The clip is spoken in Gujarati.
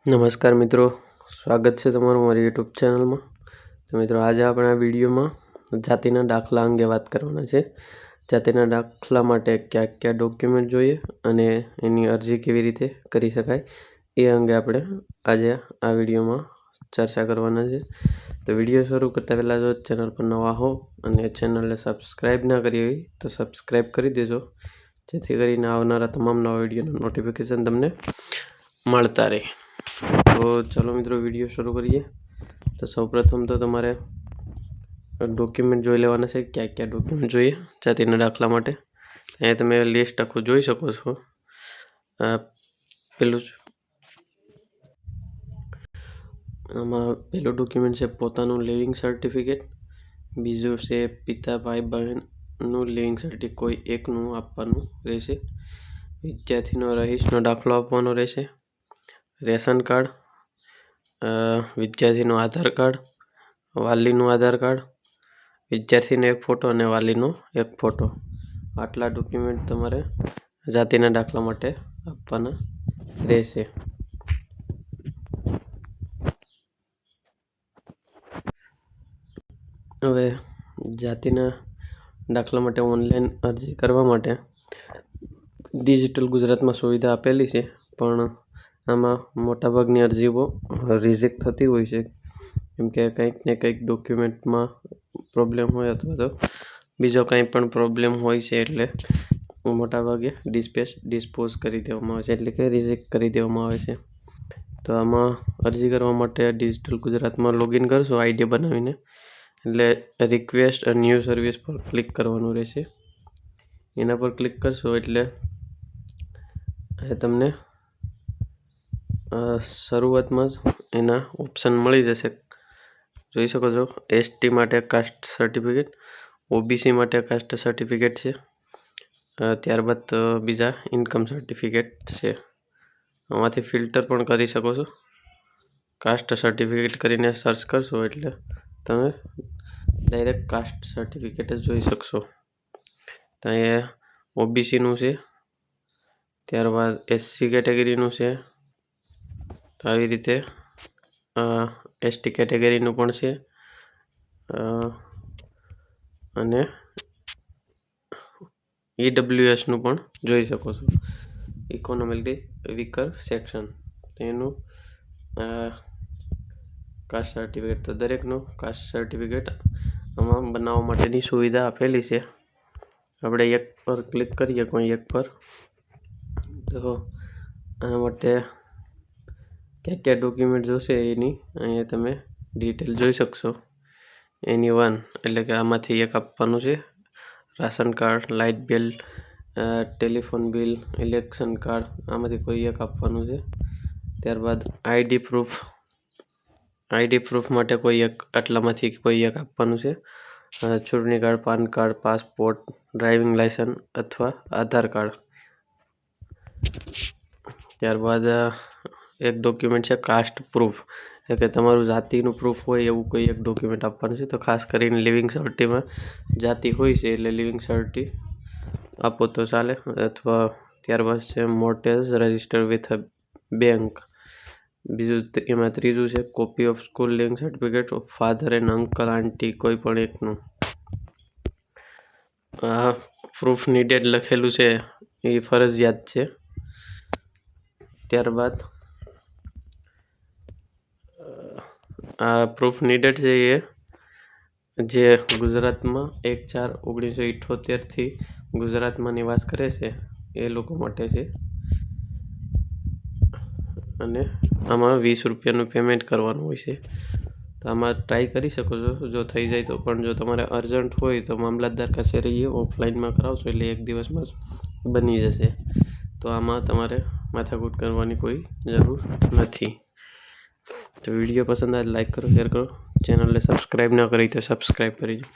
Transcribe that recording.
નમસ્કાર મિત્રો, સ્વાગત છે તમારું મારી યુટ્યુબ ચેનલમાં. તો મિત્રો, આજે આપણે આ વિડીયોમાં જાતિના દાખલા અંગે વાત કરવાના છે. જાતિના દાખલા માટે કયા કયા ડોક્યુમેન્ટ જોઈએ અને એની અરજી કેવી રીતે કરી શકાય એ અંગે આપણે આજે આ વિડીયોમાં ચર્ચા કરવાના છે. તો વિડીયો શરૂ કરતાં પહેલાં જો ચેનલ પર નવા હો અને ચેનલને સબસ્ક્રાઈબ ના કરી હોય તો સબસ્ક્રાઈબ કરી દેજો, જેથી કરીને આવનારા તમામ નવા વિડીયોનું નોટિફિકેશન તમને મળતા રહે. તો ચાલો મિત્રો, વિડીયો શરૂ કરીએ. તો સૌપ્રથમ તો તમારે ડોક્યુમેન્ટ જોઈ લેવાના છે, કયા કયા ડોક્યુમેન્ટ જોઈએ જાતિના દાખલા માટે. અહીંયા તમે લિસ્ટ આખું જોઈ શકો છો. આમાં પહેલું ડોક્યુમેન્ટ છે પોતાનું લિવિંગ સર્ટિફિકેટ. બીજું છે પિતા ભાઈ બહેનનું લિવિંગ સર્ટિફિકેટ, કોઈ એકનું આપવાનું રહેશે. વિદ્યાર્થીનો રહીશનો દાખલો આપવાનો રહેશે. રેશન કાર્ડ, વિદ્યાર્થીનું આધાર કાર્ડ, વાલીનું આધાર કાર્ડ, વિદ્યાર્થીનો એક ફોટો અને વાલીનો એક ફોટો. આટલા ડોક્યુમેન્ટ તમારે જાતિના દાખલા માટે આપવાના રહેશે. હવે જાતિના દાખલા માટે ઓનલાઈન અરજી કરવા માટે ડિજિટલ ગુજરાતમાં સુવિધા આપેલી છે, પણ આમાં મોટાભાગની અરજીઓ રિજેક્ટ થતી હોય છે, કેમ કે કંઈક ને કંઈક ડોક્યુમેન્ટમાં પ્રોબ્લેમ હોય અથવા તો બીજો કંઈ પણ પ્રોબ્લેમ હોય છે, એટલે મોટાભાગે ડિસ્પોઝ કરી દેવામાં આવે છે, એટલે કે રિજેક્ટ કરી દેવામાં આવે છે. તો આમાં અરજી કરવા માટે ડિજિટલ ગુજરાતમાં લોગિન કરશો આઈડી બનાવીને, એટલે રિક્વેસ્ટ અ ન્યૂ સર્વિસ પર ક્લિક કરવાનું રહેશે. એના પર ક્લિક કરશો એટલે તમને શરૂઆતમાં જ એના ઓપ્શન મળી જશે. જોઈ શકો છો, એસટી માટે કાસ્ટ સર્ટિફિકેટ, ઓબીસી માટે કાસ્ટ સર્ટિફિકેટ છે. ત્યારબાદ બીજા ઇન્કમ સર્ટિફિકેટ છે. આમાંથી ફિલ્ટર પણ કરી શકો છો. કાસ્ટ સર્ટિફિકેટ કરીને સર્ચ કરશો એટલે તમે ડાયરેક્ટ કાસ્ટ સર્ટિફિકેટ જ જોઈ શકશો. તો અહીંયા ઓબીસીનું છે, ત્યારબાદ એસસી કેટેગરીનું છે. તો આવી રીતે એસટી કેટેગરીનું પણ છે અને ઈડબ્લ્યુએસનું પણ જોઈ શકો છો, ઇકોનોમિકલી વીકર સેક્શન. તેનું કાસ્ટ સર્ટિફિકેટ, તો દરેકનું કાસ્ટ સર્ટિફિકેટ આમાં બનાવવા માટેની સુવિધા આપેલી છે. આપણે એક પર ક્લિક કરીએ, કોઈ એક પર. તો આના માટે કયા કયા ડોક્યુમેન્ટ જોશે એની અહીંયા તમે ડિટેલ જોઈ શકશો. એની 1 એટલે કે આમાંથી એક આપવાનું છે. Ration card, light bill, telephone bill, election card, આમાંથી કોઈ એક આપવાનું છે. ત્યારબાદ આઈડી પ્રૂફ માટે કોઈ એક, આટલામાંથી કોઈ એક આપવાનું છે. ચૂંટણી card, PAN card, passport, driving licence અથવા આધાર કાર્ડ. ત્યારબાદ એક ડોક્યુમેન્ટ છે કાસ્ટ પ્રૂફ, એટલે કે તમારું જાતિનું પ્રૂફ હોય એવું કોઈ એક ડોક્યુમેન્ટ આપવાનું છે. તો ખાસ કરીને લિવિંગ સર્ટિમાં જાતિ હોય છે, એટલે લિવિંગ સર્ટી આપો તો ચાલે. અથવા ત્યારબાદ છે મોર્ટેજ રજિસ્ટર વિથ બેંક. બીજું એમાં ત્રીજું છે copy of school leaving certificate of father and uncle aunty, કોઈ પણ એકનું. પ્રૂફ નીડેડ લખેલું છે એ ફરજિયાત છે. ત્યારબાદ આ પ્રૂફ નીડેડ છે એ જે ગુજરાતમાં 1/4/1978થી ગુજરાતમાં નિવાસ કરે છે એ લોકો માટે છે, અને આમાં 20 રૂપિયાનું પેમેન્ટ કરવાનું હોય છે. તો આમાં ટ્રાય કરી શકો છો, જો થઈ જાય તો. પણ જો તમારે અર્જન્ટ હોય તો મામલતદાર કચેરીએ ઓફલાઈનમાં કરાવશો એટલે 1 દિવસમાં જ બની જશે. તો આમાં તમારે માથાકૂટ કરવાની કોઈ જરૂર નથી. તો વિડીયો પસંદ આવે લાઈક કરો, શેર કરો. ચેનલને સબસ્ક્રાઈબ ન કરી તો સબસ્ક્રાઈબ કરી દો.